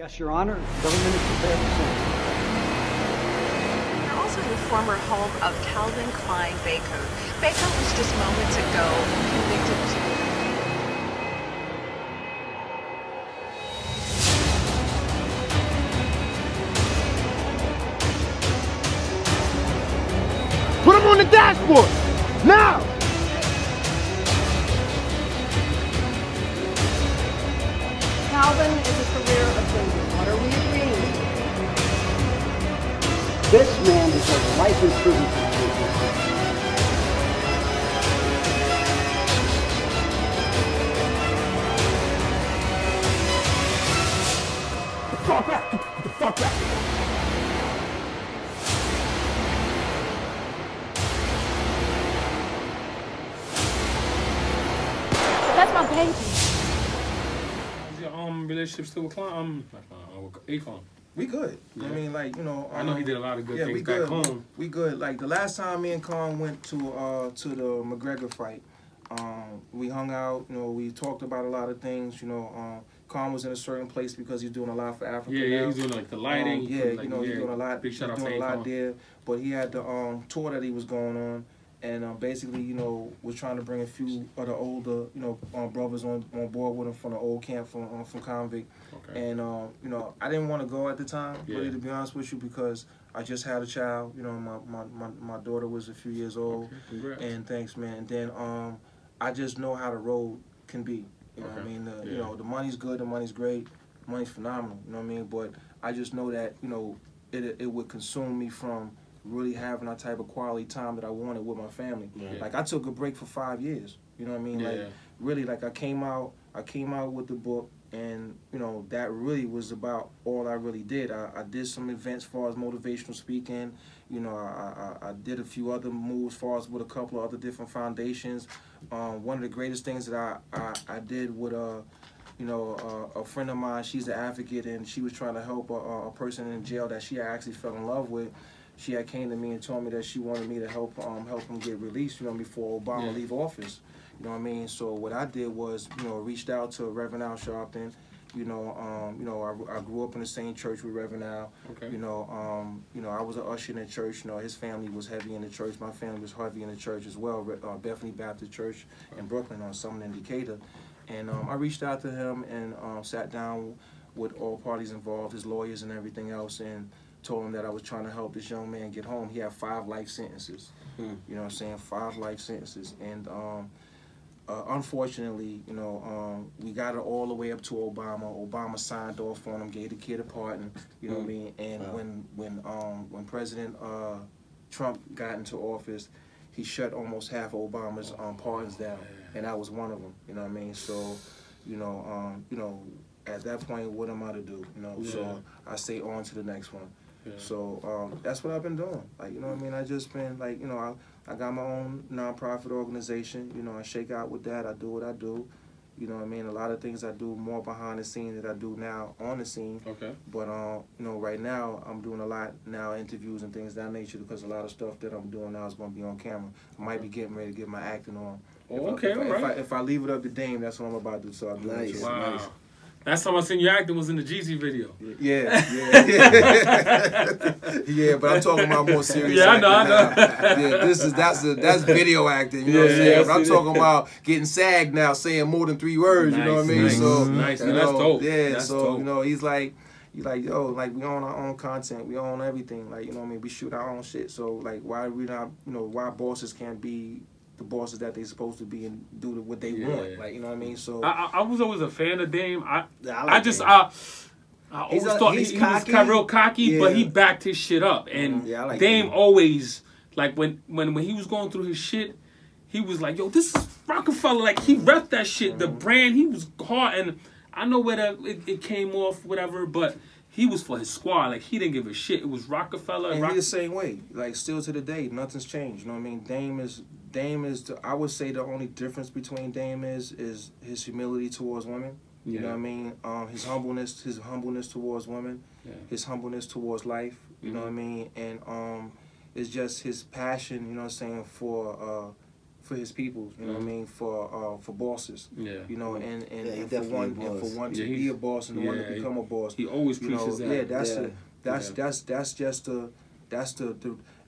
Yes, Your Honor. Government is prepared to send. You're also the former home of Calvin Klein Baker. Baker was just moments ago convicted to... Put him on the dashboard! Now! Calvin is a career offender. What are we agreeing to? This man is a life in prison sentence. Fuck back! The fuck back! That's my baby. How's your relationship still with Klein? With Akon? We good. Yeah. I mean, like, you know. I know he did a lot of good things we back good. home. We good. Like the last time me and Khan went to the McGregor fight, we hung out. You know, we talked about a lot of things. You know, Khan was in a certain place because he's doing a lot for Africa. Yeah, now. he's doing like the lighting. Yeah, you know, he's doing a lot. Big shout out he's to doing a lot Akon. there. But he had the tour that he was going on. And basically, you know, was trying to bring a few of the older, you know, brothers on board with him from the old camp from Convict. Okay. And you know, I didn't want to go at the time, Yeah. really, to be honest with you, because I just had a child. You know, my daughter was a few years old. Okay. Congrats. And thanks, man. And then I just know how the road can be. You know what I Okay. mean? Yeah. You know, the money's good, the money's great, the money's phenomenal. You know what I mean? But I just know that, you know, it would consume me from really having that type of quality time that I wanted with my family. Yeah. Like I took a break for 5 years. You know what I mean? Yeah. Like really, like I came out with the book, and you know that really was about all I really did. I did some events as far as motivational speaking. You know, I did a few other moves as far as with a couple of other different foundations. One of the greatest things that I did with you know, a friend of mine, she's an advocate, and she was trying to help a person in jail that she actually fell in love with. She had came to me and told me that she wanted me to help him get released, you know, before Obama leave office. You know what I mean? So what I did was, you know, reached out to Reverend Al Sharpton. You know, I grew up in the same church with Reverend Al. Okay. You know, I was an usher in the church. You know, his family was heavy in the church. My family was heavy in the church as well. Bethany Baptist Church in Brooklyn on Sumner and Decatur. And I reached out to him and sat down with all parties involved, his lawyers and everything else, and told him that I was trying to help this young man get home. He had 5 life sentences. You know what I'm saying? 5 life sentences. And unfortunately, you know, we got it all the way up to Obama. Obama signed off on him, gave the kid a pardon. You know what I mean? And when President Trump got into office, he shut almost half of Obama's pardons down, and that was one of them. You know what I mean? So, you know, at that point, what am I to do? You know, so I say on to the next one. Yeah. So that's what I've been doing. Like, you know what I mean? I just been like, you know, I got my own nonprofit organization. You know, I shake out with that. I do what I do. You know what I mean? A lot of things I do more behind the scenes that I do now on the scene. Okay. But you know, right now I'm doing a lot now, interviews and things of that nature, because a lot of stuff that I'm doing now is going to be on camera. I might be getting ready to get my acting on. If I leave it up to Dame, that's what I'm about to do. So I'll do Nice. Wow. Nice. Last time I seen you acting was in the Jeezy video. Yeah. Yeah, but I'm talking about more serious. Yeah, I know. Yeah, that's video acting. You know what I'm saying? But I'm talking about getting SAG now, saying more than 3 words. You know what I mean? Nice. So nice. You know, that's dope. Yeah. That's so dope. you know, he's like, yo, like we own our own content, we own everything. Like, you know what I mean? We shoot our own shit. So like, why we not? You know, why bosses can't be the bosses that they supposed to be and do what they want? Like, you know what I mean? So I was always a fan of Dame. I always He's thought he was real cocky, but he backed his shit up. And Dame always, like, when he was going through his shit, he was like, yo, this is Rockefeller. Like, he repped that shit. The brand, he was hard. And I know where it came off, whatever, but he was for his squad. Like, he didn't give a shit. It was Rockefeller. And he the same way. Like, still to the day, nothing's changed. You know what I mean? Dame is I would say the only difference between Dame is his humility towards women. You know what I mean? His humbleness towards women, his humbleness towards life. You know what I mean? And it's just his passion. You know what I'm saying, for for his people, you know what I mean, for bosses, you know, and for one to be a boss and the one to become a boss. He always preaches that. Yeah, that's just the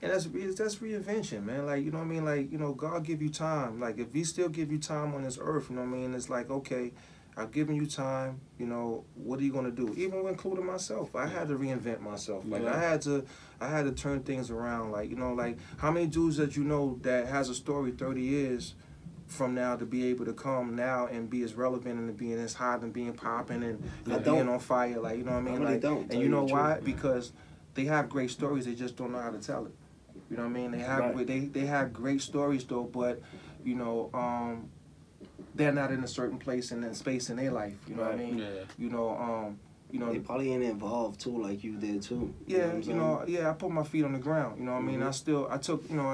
and that's reinvention, man. Like, you know what I mean, like, you know, God give you time. Like, if He still give you time on this earth, you know what I mean, it's like, okay, I've given you time, you know, what are you gonna do? Even including myself, I had to reinvent myself. Like, I had to turn things around. Like, you know, like, how many dudes that you know that has a story 30 years from now to be able to come now and be as relevant and being as hot and being popping and being on fire, like, you know what I mean? I really like, don't. And you know why? Because they have great stories, they just don't know how to tell it. You know what I mean? They have they have great stories though, but you know, they're not in a certain place and then space in their life. You know what I mean? Yeah. You know, they probably ain't involved too, like you did too. Yeah, you know, I put my feet on the ground. You know what I mean? I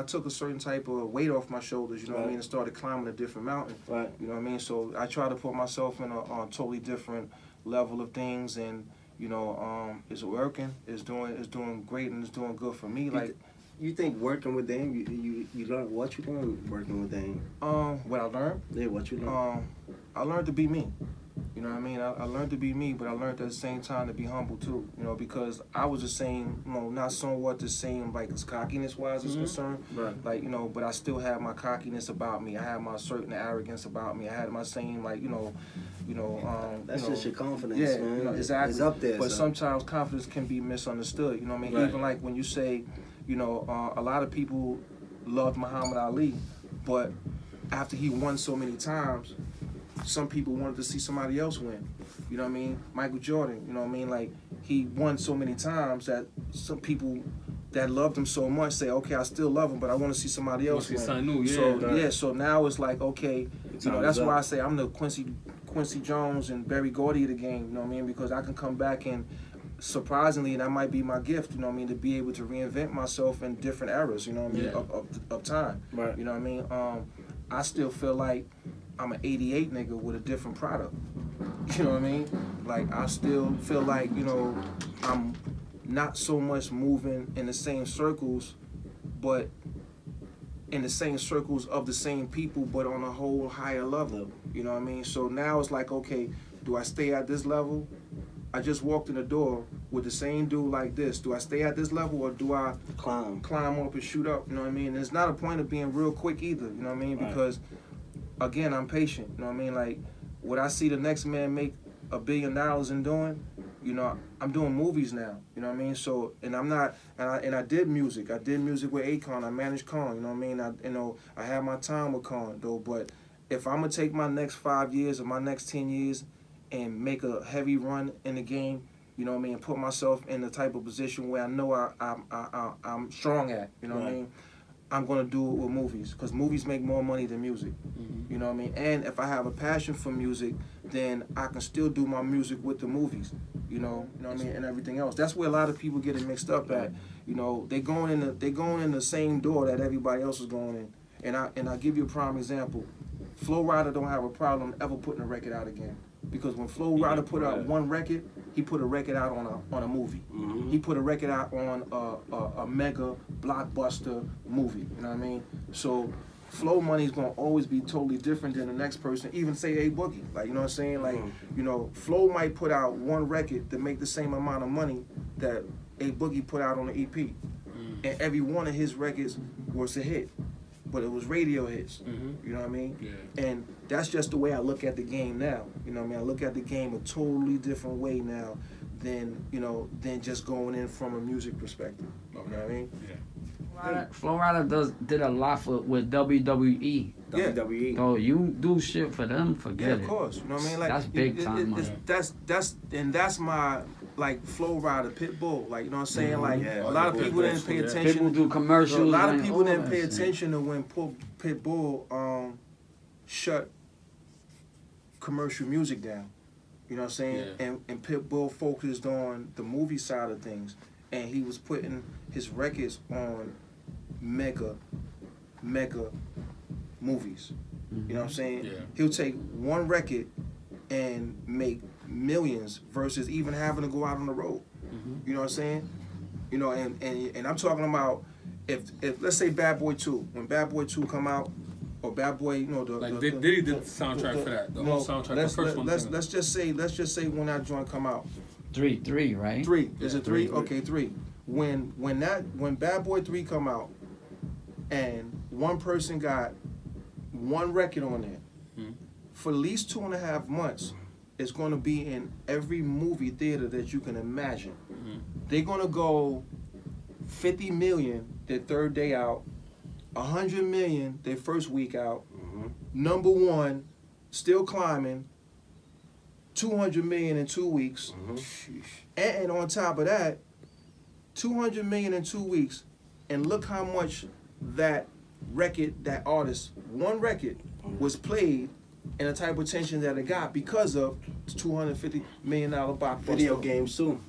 took a certain type of weight off my shoulders. You know what I mean? And started climbing a different mountain. Right. You know what I mean? So I try to put myself in a totally different level of things, and you know, it's working. It's doing great, and it's doing good for me. Like. You think working with Dame, you learned what you learned working with Dame? What I learned? Yeah, what you learned? I learned to be me. You know what I mean? I learned to be me, but I learned at the same time to be humble too. You know, because I was the same, you know, not somewhat the same, like as cockiness-wise is concerned. Right. Like, you know, but I still had my cockiness about me. I had my certain arrogance about me. I had my same, like, you know. That's just your confidence, man. You know, exactly. It's up there. But sometimes confidence can be misunderstood. You know what I mean? Right. Even like when you say, you know, a lot of people loved Muhammad Ali, but after he won so many times, some people wanted to see somebody else win. You know what I mean? Michael Jordan, you know what I mean? Like, he won so many times that some people that loved him so much say, okay, I still love him, but I want to see somebody else win. So now it's like, okay, you know, that's why I say I'm the Quincy Jones and Berry Gordy of the game, you know what I mean? Because I can come back and surprisingly, that might be my gift, you know what I mean, to be able to reinvent myself in different eras, you know what I mean, of time. Right. You know what I mean? I still feel like I'm an 88 nigga with a different product. You know what I mean? Like, I still feel like, you know, I'm not so much moving in the same circles, but in the same circles of the same people, but on a whole higher level. You know what I mean? So now it's like, okay, do I stay at this level? I just walked in the door with the same dude like this. Do I stay at this level or do I climb up and shoot up? You know what I mean? There's not a point of being real quick either. You know what I mean? Right. Because, again, I'm patient. You know what I mean? Like, what I see the next man make $1 billion in doing, you know, I'm doing movies now. You know what I mean? So, and I'm not, and I did music. I did music with Akon. I managed Kon. You know what I mean? I had my time with Kon though. But if I'm gonna take my next 5 years or my next 10 years and make a heavy run in the game, you know what I mean, and put myself in the type of position where I know I'm strong at, you know what I mean, I'm going to do it with movies, because movies make more money than music, you know what I mean, and if I have a passion for music, then I can still do my music with the movies, you know what I mean, and everything else. That's where a lot of people get it mixed up at, you know, they going in the same door that everybody else is going in, and I give you a prime example. Flo Rida don't have a problem ever putting a record out again. Because when Flo Rida put out one record, he put a record out on a movie. He put a record out on a mega blockbuster movie. You know what I mean? So Flo money is gonna always be totally different than the next person. Even say A Boogie, like, you know what I'm saying? Like, you know, Flo might put out one record to make the same amount of money that A Boogie put out on the EP, and every one of his records was a hit. But it was radio hits, you know what I mean? Yeah. And that's just the way I look at the game now. You know what I mean? I look at the game a totally different way now than, you know, than just going in from a music perspective. You know what I mean? Yeah. Flo Rida did a lot with WWE. Yeah. WWE. So you do shit for them, forget it. Yeah, of course. You know what I mean? Like, that's big time money. That's my, like, Flo Rida, Pitbull. Like, you know what I'm saying? Like, a lot of people didn't pay attention. People do commercials. A lot of people didn't pay attention to when Pitbull shut commercial music down. You know what I'm saying? Yeah. And Pitbull focused on the movie side of things. And he was putting his records on mega movies. You know what I'm saying? Yeah. He'll take one record and make millions versus even having to go out on the road. You know what I'm saying? You know, and I'm talking about if let's say Bad Boy 2, when Bad Boy 2 come out, or Bad Boy, you know, Diddy did the soundtrack for that. The whole soundtrack. The first one. Let's just say when that joint come out. 3, right? 3. Is it 3? Okay, 3. When Bad Boy 3 come out, and one person got one record on there, for at least 2.5 months, it's going to be in every movie theater that you can imagine. They're going to go 50 million their third day out, 100 million their first week out, number 1, still climbing, 200 million in 2 weeks, and on top of that, 200 million in 2 weeks, and look how much that record, that artist, one record was played and the type of attention that it got because of the $250 million box video game soon.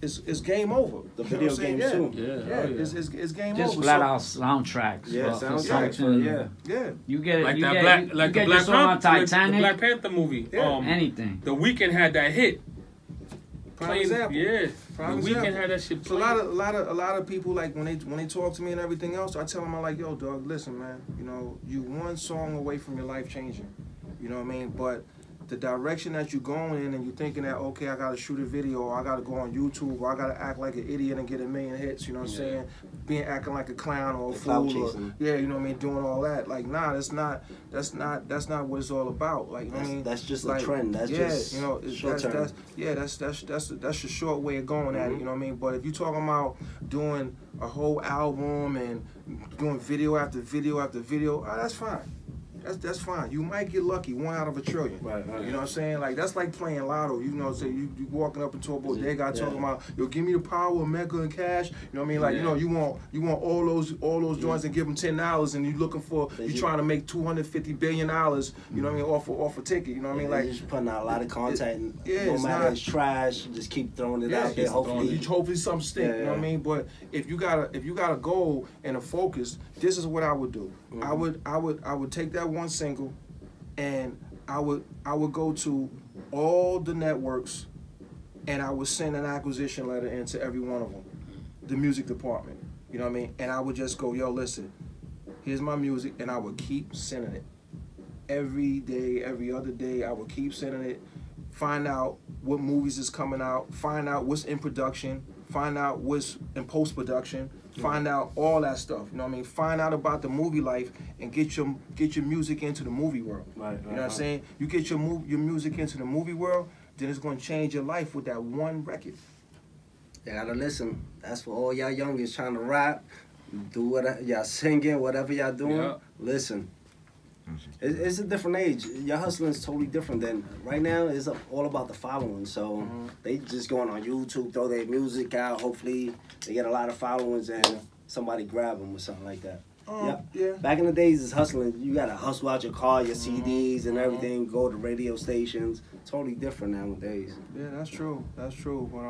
It's game over. The video game soon. It's game over. Just flat out soundtracks. Yeah, soundtracks. Yeah. You get it. Like You that get Black, you get the this on Titanic. the Black Panther movie. Anything. The Weeknd had that hit. Prime example. Yeah. Prime The example. Weeknd had that shit. So a lot of people, like when they talk to me and everything else, I tell them, I'm like, yo, dog, listen, man, you know, you one song away from your life changing. You know what I mean? But the direction that you're going in, and you're thinking that, okay, I gotta shoot a video, or I gotta go on YouTube, or I gotta act like an idiot and get 1 million hits, you know what I'm saying? Acting like a clown or a fool, or, you know what I mean, doing all that. Like, nah, that's not what it's all about. Like, you know what I mean? That's just like, a trend. That's just, you know, that's the short way of going at it, you know what I mean? But if you're talking about doing a whole album and doing video after video after video, that's fine. That's fine. You might get lucky, 1 out of 1 trillion. Right. You know what I'm saying? Like, that's like playing lotto. You know, say you walking up into a bodega talking about, yo, give me the power of Mecca and cash. You know what I mean? Like, you know, you want all those joints and give them $10, and you looking for, you trying to make $250 billion. You know what I mean? Off a ticket. You know what I mean? Like, you're just putting out a lot of content. No matter it's trash, just keep throwing it out there. Hopefully something stick. You know what I mean? But if you got a goal and a focus, this is what I would do. I would take that one single, and I would go to all the networks, and I would send an acquisition letter into every one of them, the music department. You know what I mean? And I would just go, yo, listen, here's my music, and I would keep sending it every day, every other day. I would keep sending it. Find out what movies is coming out. Find out what's in production. Find out what's in post-production. Find out all that stuff. You know what I mean? Find out about the movie life and get your music into the movie world. You know what I'm saying? You get your music into the movie world, then it's going to change your life with that one record. You gotta listen. That's for all y'all youngins trying to rap, do whatever y'all singing, whatever y'all doing. Yeah. Listen. It's a different age. Your hustling is totally different than right now. It's all about the following. So they just going on YouTube, throw their music out. Hopefully they get a lot of followers and somebody grab them or something like that. Yeah. Back in the days, it's hustling. You gotta hustle out your car, your CDs and everything. Go to radio stations. Totally different nowadays. Yeah, that's true. That's true. But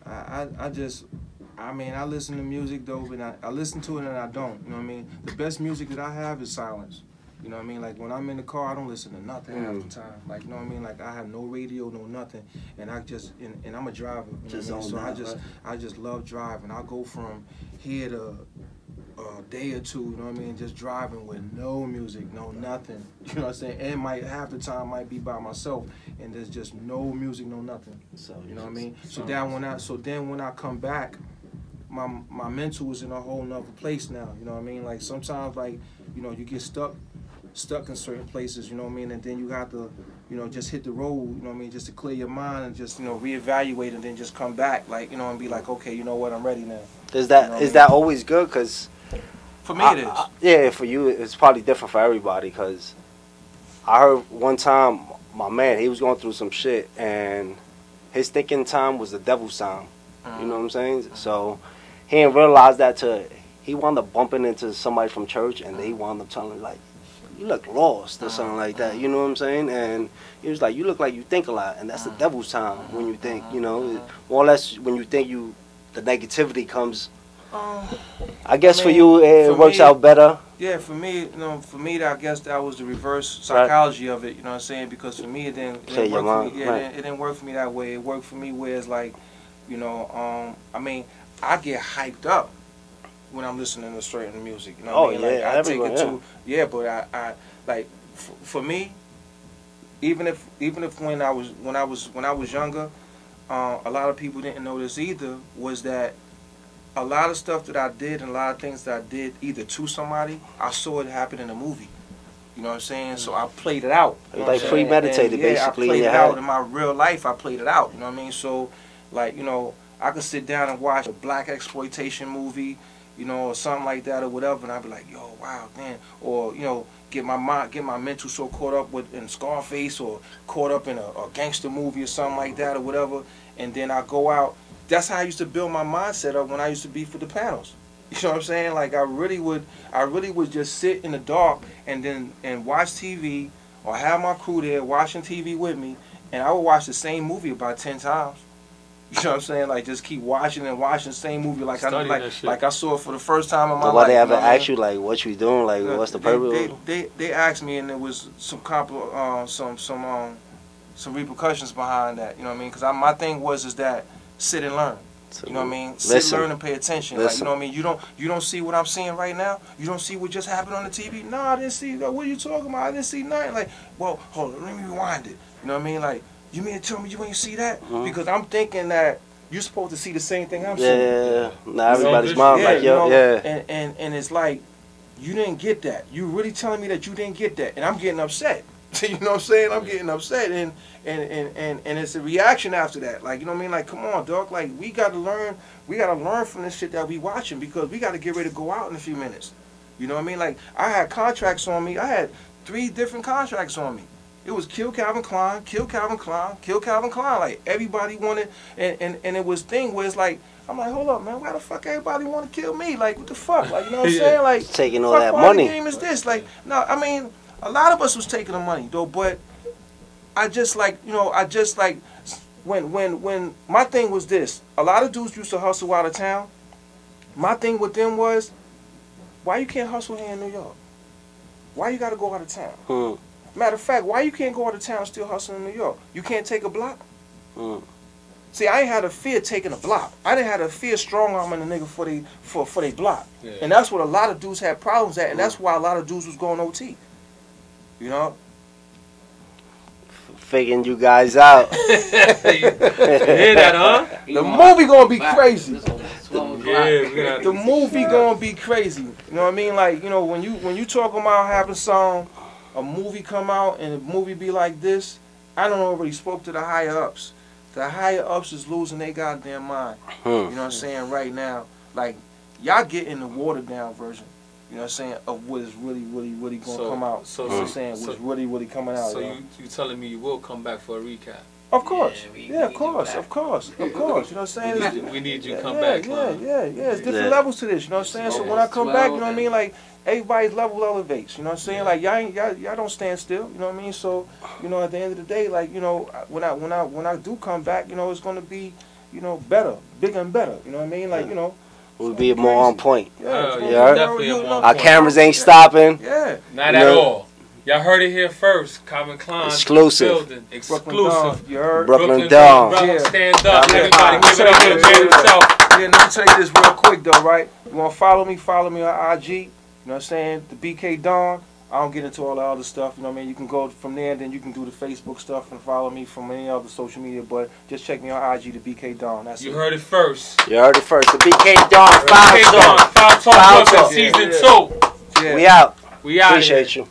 I listen to music though, but I listen to it and I don't. You know what I mean? The best music that I have is silence. You know what I mean? Like, when I'm in the car, I don't listen to nothing half the time. Like, you know what I mean? Like, I have no radio, no nothing. And and I'm a driver. You know what I mean? So I just love driving. I'll go from here to a day or two, you know what I mean? Just driving with no music, no nothing. You know what I'm saying? And half the time might be by myself, and there's just no music, no nothing. So, you know what I mean? So then when I come back, my mental is in a whole nother place now. You know what I mean? Like, sometimes, like, you know, you get stuck in certain places, you know what I mean? And then you got to, you know, just hit the road, you know what I mean? Just to clear your mind and just, you know, reevaluate and then just come back, like, you know, and be like, okay, you know what, I'm ready now. Is that always good? Because for me, it is. Yeah, for you, it's probably different for everybody. Because I heard one time, my man, he was going through some shit, and his thinking time was the devil's time. You know what I'm saying? So he didn't realize that he wound up bumping into somebody from church, and they wound up telling him, like, you look lost or something like that, you know what I'm saying? And he was like, you look like you think a lot, and that's the devil's time when you think, you know, more or less when you think the negativity comes. I guess for you, it works out better. Yeah, for me, you know, I guess that was the reverse psychology of it, you know what I'm saying? Because for me, it didn't work for me. It didn't work for me that way. It worked for me where it's like, you know, I mean, I get hyped up when I'm listening to certain music. You know Oh, what I mean? Like, yeah, I everyone, take it to but I like for me, even if when I was younger, a lot of people didn't know this either, was that a lot of stuff that I did and a lot of things that I did either to somebody, I saw it happen in a movie. You know what I'm saying? So I played it out. You know like premeditated, basically. I played it out in my real life. I played it out. You know what I mean? So, like, you know, I could sit down and watch a black exploitation movie, you know, or something like that or whatever, and I'd be like, yo, wow, man. Or, you know, get my mental so caught up in Scarface or caught up in a gangster movie or something like that or whatever, and then I go out. That's how I used to build my mindset up when I used to be for the panels. You know what I'm saying? Like I really would just sit in the dark and watch TV or have my crew there watching TV with me, and I would watch the same movie about 10 times. You know what I'm saying? Like just keep watching and watching the same movie like I saw it for the first time in my life. Nobody ever asked you like what you doing? Like what's the purpose? They asked me, and there was some repercussions behind that. You know what I mean? Because my thing was that sit and learn. You know what I mean? Sit, learn, and pay attention. Like, you know what I mean? You don't see what I'm seeing right now? You don't see what just happened on the TV? No, I didn't see that. What are you talking about? I didn't see nothing. Like, well, hold on, let me rewind it. You know what I mean? Like, you mean to tell me you ain't see that? Because I'm thinking that you're supposed to see the same thing I'm seeing. Yeah, now everybody's mind like, yo, yeah. And it's like, you didn't get that. You really telling me that you didn't get that, and I'm getting upset. You know what I'm saying? I'm getting upset, and it's a reaction after that. Like, you know what I mean? Like, come on, dog. Like, we gotta learn from this shit that we watching, because we gotta get ready to go out in a few minutes. You know what I mean? Like, I had contracts on me. I had 3 different contracts on me. It was kill Calvin Klein, kill Calvin Klein, kill Calvin Klein. Like, everybody wanted, and it was thing where it's like, I'm like, hold up, man, why the fuck everybody want to kill me? Like, what the fuck? Like, you know what I'm saying? Like, taking all that money. What game is this? Like, no, I mean, a lot of us was taking the money though, but I just like, you know, when my thing was this, a lot of dudes used to hustle out of town. My thing with them was, why you can't hustle here in New York? Why you gotta go out of town? Matter of fact, why you can't go out of town and still hustle in New York? You can't take a block? See, I ain't had a fear taking a block. I didn't have a fear strong arming a nigga for they block. Yeah. And that's what a lot of dudes had problems at, and that's why a lot of dudes was going OT. You know? Figuring you guys out. You hear that, huh? The movie gonna be crazy. Yeah, the movie gonna be crazy. You know what I mean? Like, you know, when you talking about having a movie come out and the movie be like this, I don't already spoke to the higher ups. The higher ups is losing their goddamn mind. You know what I'm saying? Right now, like, y'all getting the watered down version. You know what I'm saying, of what is really going to come out. You know what I'm saying, what's really coming out. So you telling me you will come back for a recap? Of course. Yeah, of course. You know what I'm saying? We need you to come back. Yeah. It's different levels to this. You know what I'm saying? So when I come back, you know what I mean? Like, everybody's level elevates. You know what I'm saying? Like, y'all don't stand still. You know what I mean? So, you know, at the end of the day, like, you know, when I do come back, you know, it's going to be, you know, better, bigger and better. You know what I mean? Like, you know. We'll be more on point. Definitely on Our cameras ain't stopping. Yeah. Not at all. Y'all heard it here first. Calvin Klein. Exclusive. Exclusive. You heard? Brooklyn Dawn. Stand up. Everybody give it up for the man himself. Yeah, let me tell you this real quick though, right? You want to follow me? Follow me on IG. You know what I'm saying? The BK Dawn. I don't get into all the other stuff, you know what I mean? You can go from there, and then you can do the Facebook stuff and follow me from any other social media, but just check me on IG, the BK Dawn. That's you heard it first. You heard it first. The BK Dawn, Foul Talk. Foul Talk Season 2. Yeah. We out. We out. Appreciate you.